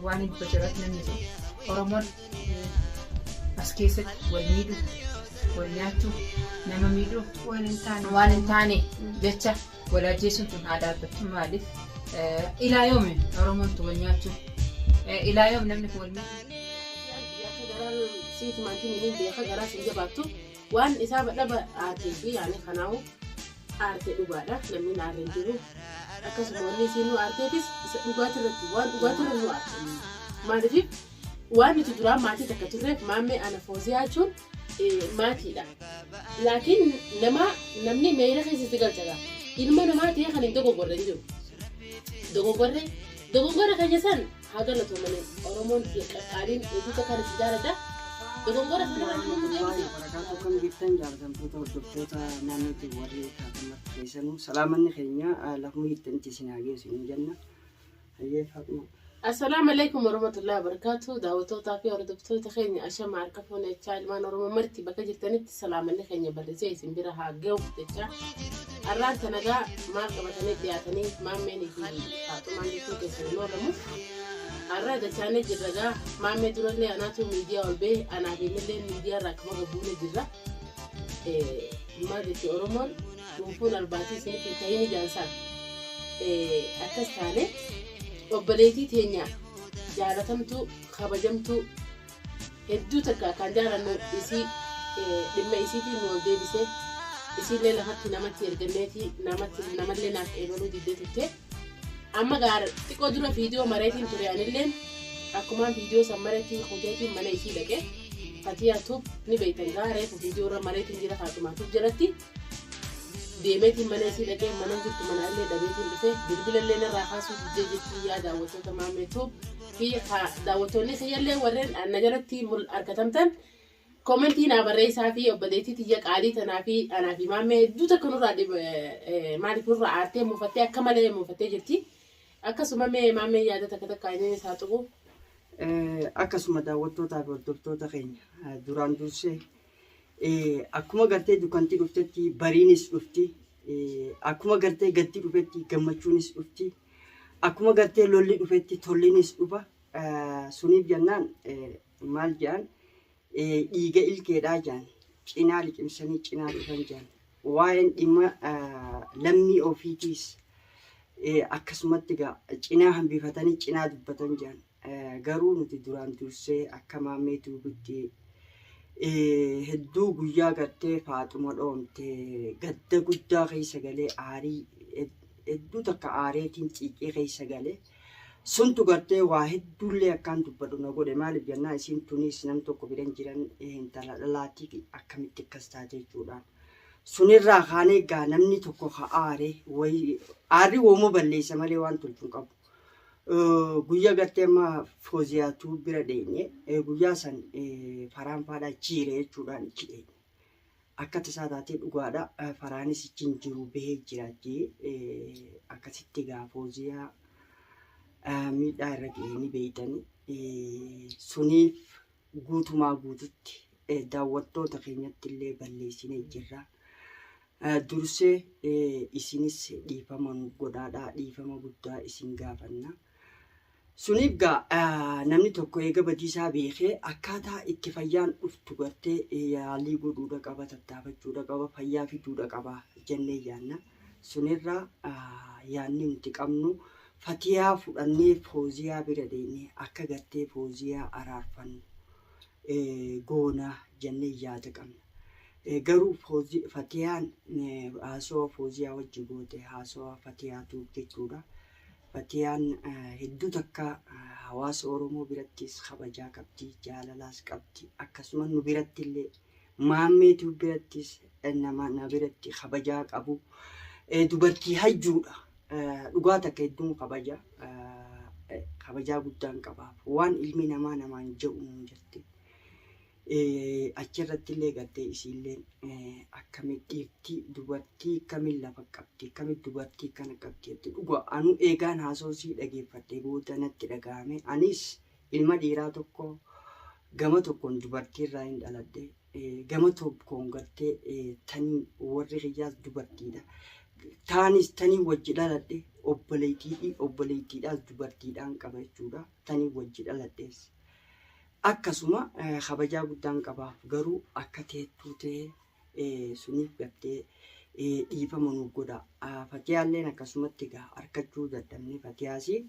واني بجرات نمزو ورمون أسكيسك والميدو والناتو نما ميدو وان تاني جتة ولا جيسون تنادى بتمالف إلى يوم رمون والناتو إلى يوم نملك والميدو يا كدرال سيت مانتي منين بيخا جراس إجاباتو وان إسابة لبا آتي يعني خناو آرتي دوبارا لمن آرنجلو أكسبوني سينو آرتيتس دوغاترتي وان دوغاترتي آرتي ما دفيب وان تدرا ماتي تكتره مامي أنا فوزياتشون ماتي لا لكن نمني ميرا خيسي تقال جدا إلما نماتي خلين دوغو غوري كجسان هذا لا تومني أورمون في قارين يدو تكار سجارة ده دوغو غوري كم جبتن جالسن بوتا نامي توري كاتم كيسنو سلامني خينيا لهم يتنتي سناجي سنجنا هي فاطمة. السلام عليكم ورحمة الله وبركاته دعوتو تافي وردبتو تخيني أشام عركفون إتشال ما نورم مرتي بكجر تنت السلام عليكم خينيا برزي سنبيرها جو تتشا الران تنجا ما قبتني دياتني ما مني في فاطمة ليكو كسرنا لمو الران تشاني جرجا ما مدرون لي أنا تو ميديا والبي أنا بيملي ميديا ركما قبولة جرا ما دتي أورمون وفون الباتي سنك تهيني جانسان أكستاني وبليتي تينيا جارتمتو خبجمتو هدو تكا كان جارنو إسي لما إسيتي نول ديبسي إسي ليلة هاتي نامتي إرغنيتي نامت لنا إيمانو ديدتو تي أما غار تكو درا فيديو مريتين تريان اللين أكمان فيديو سمرتي خوتيتي منا إسي لكي فاتيا توب نبيتن غاري فيديو را مريتين جيرا فاتما توب جرتي deemeti mana isii dhaqee mana jirtu mana illee dhabeetiin dhufe bilbila illee narraa kaasuu jijjiirti yaa daawwattoota maameetu fi daawwattoonni siyyallee warreen ana jalatti argatamtan koomentii naa barreessaa fi obboleettii tiyya qaalii tanaa fi anaa fi maamee hedduu takka nurraa maaliif nurraa aartee muufattee akka malee muufattee jirti akkasuma maamee yaada takka takka inni isaa tuqu akkasuma daawwattootaa fi hordoftoota keenya duraan dursee akkuma gartee dukantii dhuftetti bariinis dhufti akkuma gartee gatti dhufetti gammachuunis dhufti akkuma gartee lolli dhufetti tollinis dhufa suniif jennaan maal jedhan dhiiga ilkeedhaa jedhan cinaa liqimsanii cinaa dhufan jedhan waa'een dhimma lammii ofiitiis akkasumatti cinaa hambifatanii cinaa dubbatan jedhan garuu nuti duraan dursee akka maameetu guddee hedduu guyyaa gartee Faaxuma dhoomte gadda guddaa keessa galee aarii hedduu takka aareetiin xiiqee keessa galee suntu gartee waa hedduullee akkaan dubbadhu na godhe maaliif jennaa isiin tunis nam tokko biran jiran intala dhalaatii akkamitti akkas taate jechuudhaan sunirraa kaan egaa namni tokko ka aarri wooma balleessa malee waan tolchuun qabu. Guyyaa gartee amma Fooziyaatu bira dheenye guyyaa san faraan faadhaa jiire jechuudhaan ichi dheenye akka tasaa taatee dhugaadha faraanis ichiin jiru bahee jiraachee akkasitti gaa Fooziyaa miidhaa irra ga'ee ni beeytanii suniif guutumaa guututti daawwattoota keenyatti illee balleessinee jirra. Dursee isinis dhiifama nu godhaadhaa dhiifama guddaa isin gaafanna. Suniif namni tokko eega badiisaa beekee akkaataa itti fayyaan dhuftu gartee yaalii godhuudha qaba tattaafachuudha qaba fayyaa fiduudha qaba jennee yaanna. Sunirraa yaanni nuti qabnu Fatiyaa fudhannee Fooziyaa bira deemnee akka gartee Fooziyaa araarfannu goona jennee yaada qabna. Garuu Fatiyaan haasawaa Fooziyaa wajji goote haasawaa Fatiyaatu jechuudha. Fatiyaan hedduu takka hawaasa Oromoo birattis kabajaa qabdi jaalalaas qabdi akkasuma nu biratti illee maammeetu birattis nama na biratti kabajaa qabu dubartii hajjuudha dhugaa takka hedduun kabajaa guddaan qabaaf waan ilmi namaa namaan jedhu jirti. Achirratti illee gartee isiilleen akkamitti dubartii kamiin lafa qabdi akkamitti dubartii kana qabdi dhugaa anu eegaan haasawaa dhageeffadhee booda natti dhagahame anis ilma dhiiraa tokko gama tokkoon dubartiirraa hin dhaladhe gama tokkoon gartee tanii warri hiyyaas dubartiidha taanis tanii wajji dhaladhe obboleettiidhaas dubartiidhaan qaba jechuudha. Tanii wajji dhaladhees akkasuma kabajaa guddaan qabaaf garuu akka teettuu ta'ee suniif gartee dhiifama nu godha. Fatiyaalleen akkasumatti egaa harkachuu dadhabne Fatiyaasii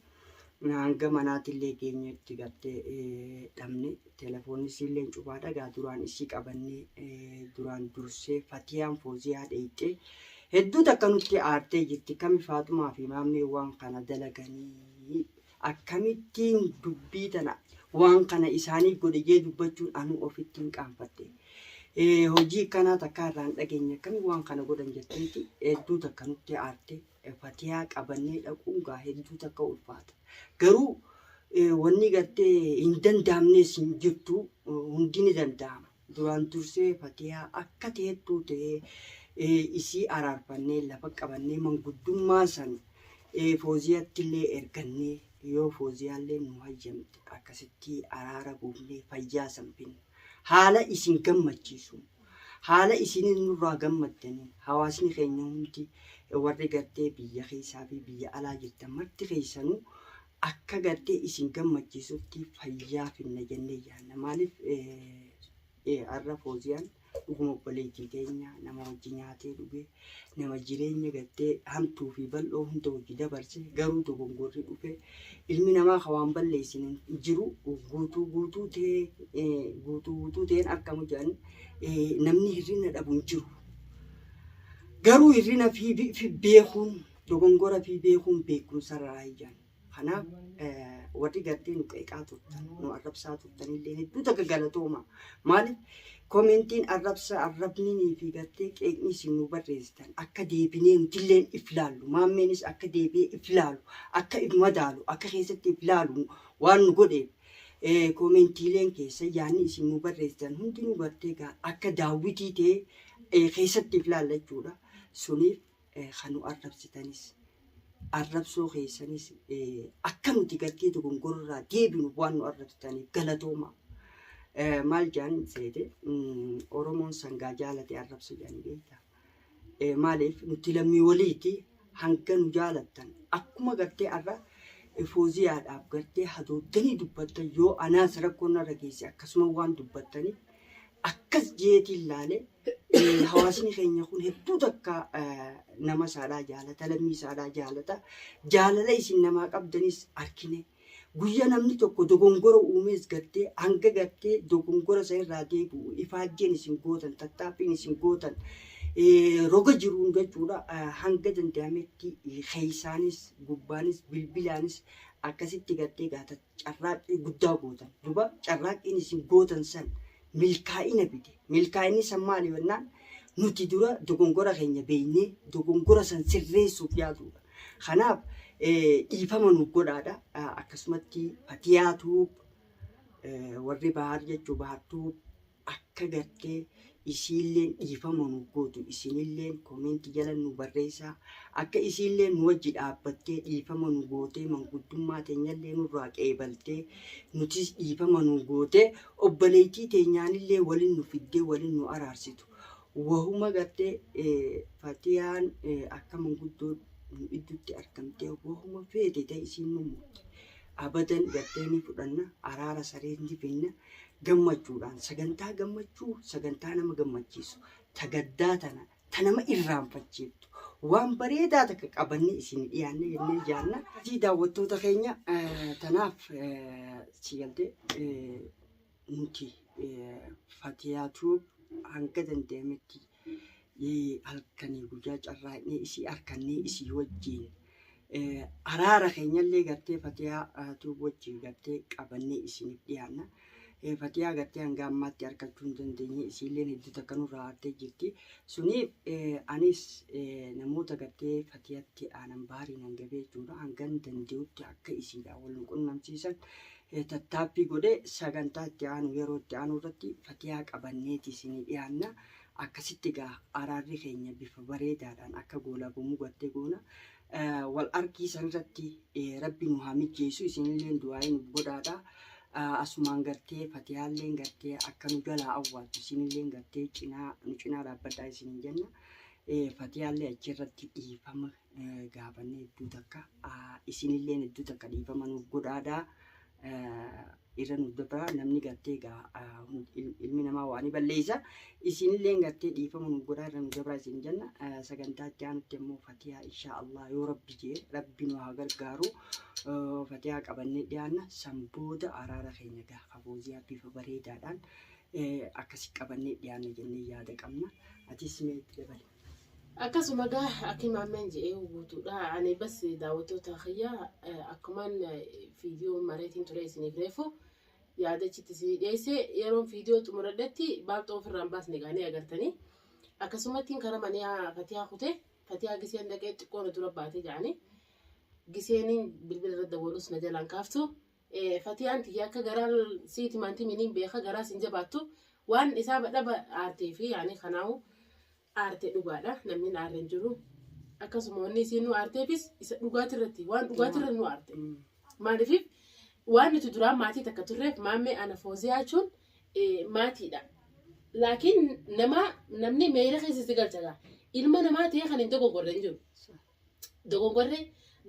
hanga manaatillee geenyetti gartee dhabne telefoonnis illee cufaadha gaa duraan isii qabannee duraan dursee Fatiyaan Fooziyaa dheeyxee hedduu takka nutti aartee jirti. Kami Faatumaa fi maammee waan kana dalaganii akkamittiin dubbii tana waan kana isaanii godhee dubbachuun anu ofitti hin qaanfatte. Hojii kanaa takka irraan dhageenya akkami waan kana godhan jetteeti hedduu takka nutti aarte Fatiyaa qabannee dhaquun gaa hedduu takka ulfaata. Garuu wanni gartee hin danda'amnes hin jirtu hundi ni danda'ama. Duraan dursee Fatiyaa akka teettuu ta'ee isii araarfannee lafa qabannee manguddummaa san Fooziyaatti illee ergannee yoo Fooziyaallee nu hayyamte akkasitti araara buufnee fayyaa sanfinne. Haala isin gammachiisu haala isin nurraa gammaddanii hawaasni keenya hundi warri gartee biyya keessaa fi biyya alaa jirtan marti keessanuu akka gartee isin gammachiisutti fayyaa finna jennee yaadna. Maaliif har'a Fooziyaan dhuguma obboleettii keenya nama wajji nyaatee dhugee nama jireenya gartee hamtuu fi bal'oo hunda wajji dabarse garuu dogongorri dhufe ilmi namaa hawaan balleessin jiru guutuu ta'een argamu jedhan namni hirrina dhabu hin jiru. Garuu hirrina fi beekuun dogongora fi beekuun beekumsarraa ijaan. Kanaaf warri gartee nu qeeqaa turtan nu arrabsaa turtan illee hedduu takka galatooma. Maaliif komentiin arrabnii fi gartee qeeqni isin nu barreessitan akka deebinee nutilleen if laallu maammeenis akka deebi'ee if laalu akka if madaalu akka keessatti if laalu waan nu godheef komentiileen keessa yaanni isin nu barreessitan hundi nu gartee akka daawwitii ta'ee keessatti if laalla jechuudha. Suniif kan nu arrabsitanis arrabsoo keessanis akka nuti gartee dogongorraa deebinu waan nu arrabsitaniif galatooma. Maal jaan seete Oromoon sangaa jaalate arrabsa jaanii beekta. Maaliif nuti lammii waliiti hanga nu jaalattan akkuma gartee arra Fooziyaadhaaf gartee hadooddanii dubbattan yoo anaas rakkoon irra geesse akkasuma waan dubbattaniif akkas jeetiin laale hawaasni keenya kun hedduu takka nama saadhaa jaalata lammii saadhaa jaalata jaalala isin namaa qabdanis arkine. Guyyaa namni tokko dogongora uumees gartee hanga gartee dogongora isa irraa deebi'u ifaajjeen isin gootan tattaaffiin isin gootan roga jiruun jechuudha hanga danda'ametti keessaanis gubbaanis bilbilaanis akkasitti gartee gaata carraaqqii guddaa gootan. Duba carraaqqiin isin gootan san milkaa'ina bite. Milkaa'inni san maali jennaan nuti dura dogongora keenya beeknee dogongora san sirreessuuf yaadudha. Kanaaf dhiifama nu godhaadha. Akkasumatti Fatiyaatu warri bahar jechuu bahartuu akka gartee isiilleen dhiifama nu gootu isinilleen koomenti jala nu barreessaa akka isiilleen nu wajji dhaabbattee dhiifama nu gootee manguddummaa teenyallee nurraa qeebaltee nutis dhiifama nu gootee obboleettii teenyaanillee waliin nu fiddee waliin nu araarsitu. Wahuma gartee Fatiyaan akka manguddoo nu idduutti argamtee wahuma feete ta'e isiin nu muutte. Abadan gartee ni fudhanna araara saree ni finna gammachuudhaan sagantaa gammachuu sagantaa nama gammachiisu tagaddaa tana ta nama irraanfachiiftu waan bareedaa takka qabannee isin dhiyaanne jennee jaanna. Daawwattoota keenya tanaaf sigaltee nuti Fatiyaatu hanga danda'ametti halkanii guyyaa carraaqnee isii harkannee isii wajjiin araara keenyallee gartee Fatiyaatu wajjiin gartee qabannee isiniif dhiyaanna. Fatiyaa gartee hanga ammaatti harkachuu hin dandeenye isiillee hedduu takka nurraa hartee jirti. Suniif anis namoota gartee Fatiyaatti aanan baariin hangabee jechuudha hangan danda'utti akka isiidhaan wal qunnamsiisan tattaaffii godhee sagantaa itti aanu yeroo itti aanu irratti Fatiyaa qabanneeti isinii dhiyaanna. Akkasitti gaa araarri keenya bifa bareedaadhaan akka goolabamuu gartee goona. Wal argiisan irratti rabbi nu haa mijeessu isinillee du'aa nu godhaadha. Asumaan gartee Fatiyaalleen gartee akka nu jalaa awwaaltu isinillee gartee cinaa dhaabbadhaa isin jenna. fatiyaallee achirratti dhiifama gaafannee hedduu takka isinillee hedduu takka dhiifama nuuf godhaadaa irra nuuf dabraa namni gartee ilmi namaa waan balleessa isinillee gartee dhiifama nuuf godhaa irra nuuf dabraa isin jenna sagantaa itti aanutti immoo fatiyaa inshaallah yoo rabbi jee rabbi nu haa gargaaru fatiyaa qabannee dhiyaanna sanbooda araara keenya gaafa fooziyaa bifa bareedaadhaan akkasi qabannee dhiyaanna jennee yaada qabna atis mee itti dabali. Akkasuma gaa akimaammeen jedhee guutuudha. Ani bas daawwattoota kiyyaa akkumaan viidiyoo mareetiin ture isiniif reefu yaadachitti isinii dhiyeesse yeroon viidiyoo xumuradhetti baaqxoo ofirraan baasne gaanii agartanii akkasumattiin kara manaa fatiyaa kutee fatiyaa giseen dhaqee xiqqoon dura baatee jedhanii giseeniin bilbila irra dawwalus na jalaan kaaftu fatiyaan tiyya akka garaa siiti maantiminiin beeka garaa sin jabaattu waan isaa badhaba aartee fi yaani kanaawu aarte dhugaadha namni aarren jiru akkasuma wanni isiin nu aarteefis isa dhugaati irratti waan dhugaati irra nu aarte maaliif waan nuti duraan maatii takka turreef maammee ana fooziyaa jechuun maatiidha laakiin namni meera keessatti galchagaa ilma namaa ta'ee kan hin dogongorre hin jiru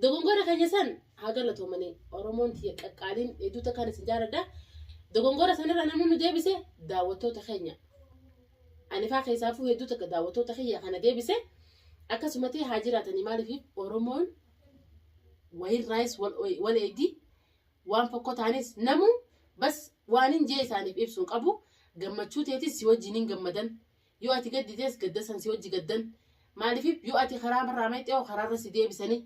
dogongorre keenya san haa galatoomanii oromoon tiyya qaqqaaliin hedduu takkaan isin jaaladha dogongora sanirra namni nu deebise daawwattoota keenya ani faa keessaafuu hedduu takka daawwattoota kiyya kana deebise akkasumatti haa jiraatanii maaliif oromoon wayii raayis wal eegdi waan fokkoo taanis namu bas waan hin jee isaaniif ibsuun qabu gammachuu teetis si wajjiniin gammadan yoo ati gadditees gaddasan si wajji gaddan maaliif yoo ati karaa marraamee xe'oo karaarra si deebisanii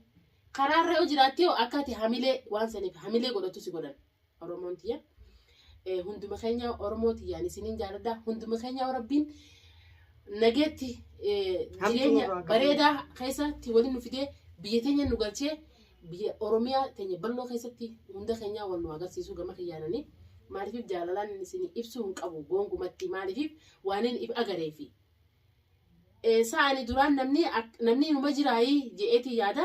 karaarra yoo jiraattee akka ati hamilee waan saniif hamilee godhatu si godhan oromoon tiyya hunduma keenya oromoo tiyyaan isiniin jaaladha hunduma keenya rabbiin nageetti jireenya bareedaa keessatti waliin nu fidee biyya teenya nu galchee biyya oromiyaa teenya bal'oo keessatti hunda keenyaa wal nu agarsiisuu gama kiyyaananii maaliif jaalalaan isin ibsuu hin qabu gongumatti maaliif waaniin if agareefi sa'ani duraan namni numa jiraayii je'eeti yaada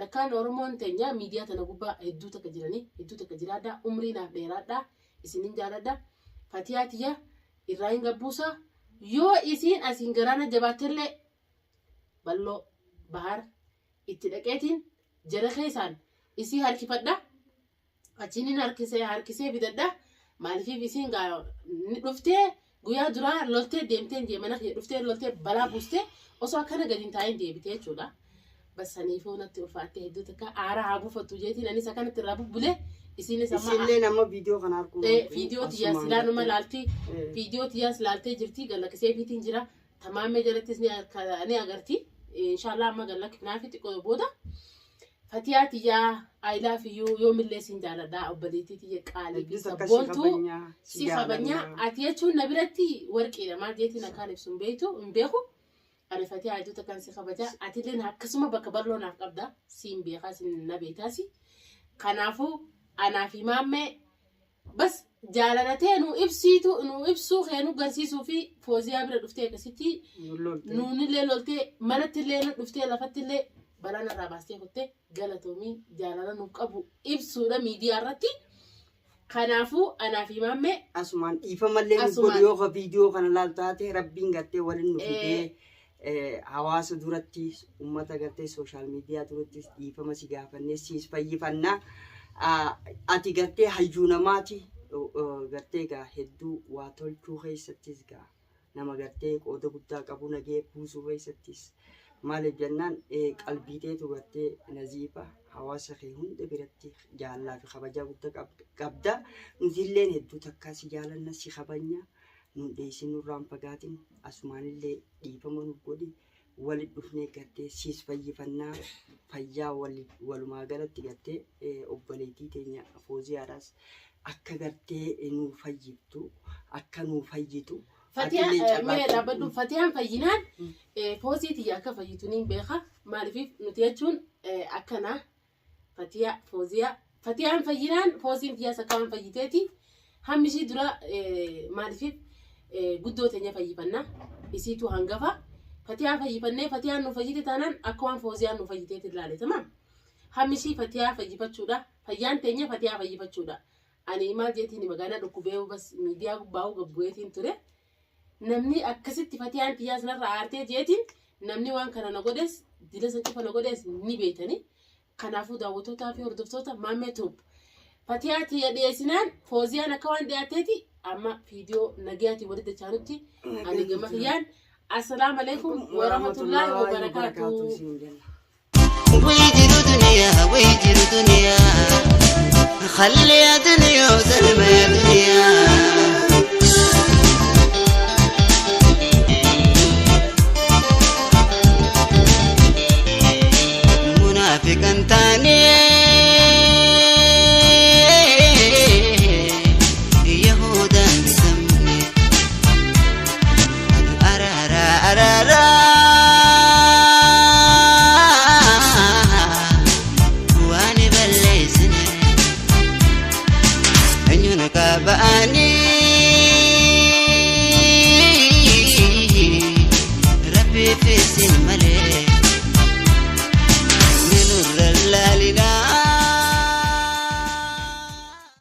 lakkaan oromoon teenya miidiyaa tana gubbaa hedduu takka jiranii hedduu takka jiraadha umrii naaf dheeraadha isinin jaaladha fatiyaa tiyya irraa hin gabbuusa yoo isin asin garaana jabaattellee bal'oo bahar itti dhaqeetiin jara keessaan isii harkifadha achinin harkisee fidadha maaliif isin ni dhuftee guyyaa duraa loltee deemtee jeemana dhuftee loltee balaa buustee osoo akkana gadi hin taa'in deebitee jechuudha basaniifuu natti ulfaattee hedduu takka aara haa buufattu jeetiin anis akkanatti irraa bubbulee isinis amma isinlee nama viidiyoo kana arguu viidiyoo tiyyaas ilaanuma laaltii viidiyoo tiyyaas laaltee jirti gallakisee fiitiin jira tamaamee jalattis ni agarti inshaallah amma gallakifnaa fi xiqqoo booda fatiyaa tiyyaa aayilaa fi yoomillee sin jaaladhaa obboleettii tiyya qaalii fi sabboontuu si qabanyaa ati jechuun na biratti warqiidha maal jeetiin akkaan ibsu hin beeku ani fatiyaa hedduu takkaan si kabajaa atillee akkasuma bakka bal'oo naaf qabda siin beekaa sin na beetaasi kanaafuu anaa fi maammee bas jaalalatee nu ibsuu keenu garsiisuu fi fooziyaa bira dhuftee akkasitti nuunillee loltee manattillee dhuftee lafattillee balaa narraa baastee kuttee galatoomii jaalala nuuf qabu ibsuudha miidiyaa irratti kanaafuu anaa fi maammee asumaan dhiifamallee nu godhu yoo viidiyoo kana laaltaate rabbiin gartee waliin nu fidee hawaasa duratti uummata gartee sooshaal miidiyaa duratti dhiifama si gaafannee siis fayyifannaa ati gartee hayyuu namaati gartee gaa hedduu waa tolchuu keessattis gaa nama gartee qooda guddaa qabu nagee buusuu keessattis maaliif jennaan qalbiiteetu gartee naziifa hawaasa kee hunda biratti jaallaa fi kabajaa guddaa qabda nutilleen hedduu takkaa si jaalanna si kabanya nu dheessin nurraan fagaatin asumaanillee dhiifama nu godhi walit dhufnee gartee siis fayyifannaa fayyaa walumaa galatti gartee obboleettii teenya fooziyaadhaas akka gartee nu fayyiftu akka nu fayyitu fatiyaan fayyinaan foozii akka fayyitu ni beeka maaliif nuti jechuun akkana fatiyaa fooziyaa fatiyaan fayyinaan fooziin tiyyaas akkaan fayyiteeti hammishii dura maaliif guddoo teenya fayyifannaa isiitu hangafa fatiyaa fayyifannee fatiyaan nu fayyite taanaan akka waan fooziyaan nu fayyiteeti ilaale tamam hammishii fatiyaa fayyifachuudha fayyaan teenya fatiyaa fayyifachuudha ani maal jeetiin magaalaa dhukkubee bas miidiyaa gubbaa'uu gabbu'eetiin ture namni akkasitti fatiyaan tiyyaas narra aartee jeetiin namni waan kana na godhes dila san cufa na godhes ni beetani kanaafuu daawwattootaa fi hordoftoota Maammee Tube Fatiyaati dhiyeessinaan Fooziyaan akka waan dhiyaateeti amma viidiyoo nagayaatii walitti dachaanutti ani gama kiyyaan assalaamu alaykum wa rahmatullahi wa barakaatuh. ويجروا دنيا ويجروا دنيا خلي يا دنيا وزلمة يا دنيا منافقا تاني يهودا مسمي أرارا أرارا واني بليزني أنيونك بأني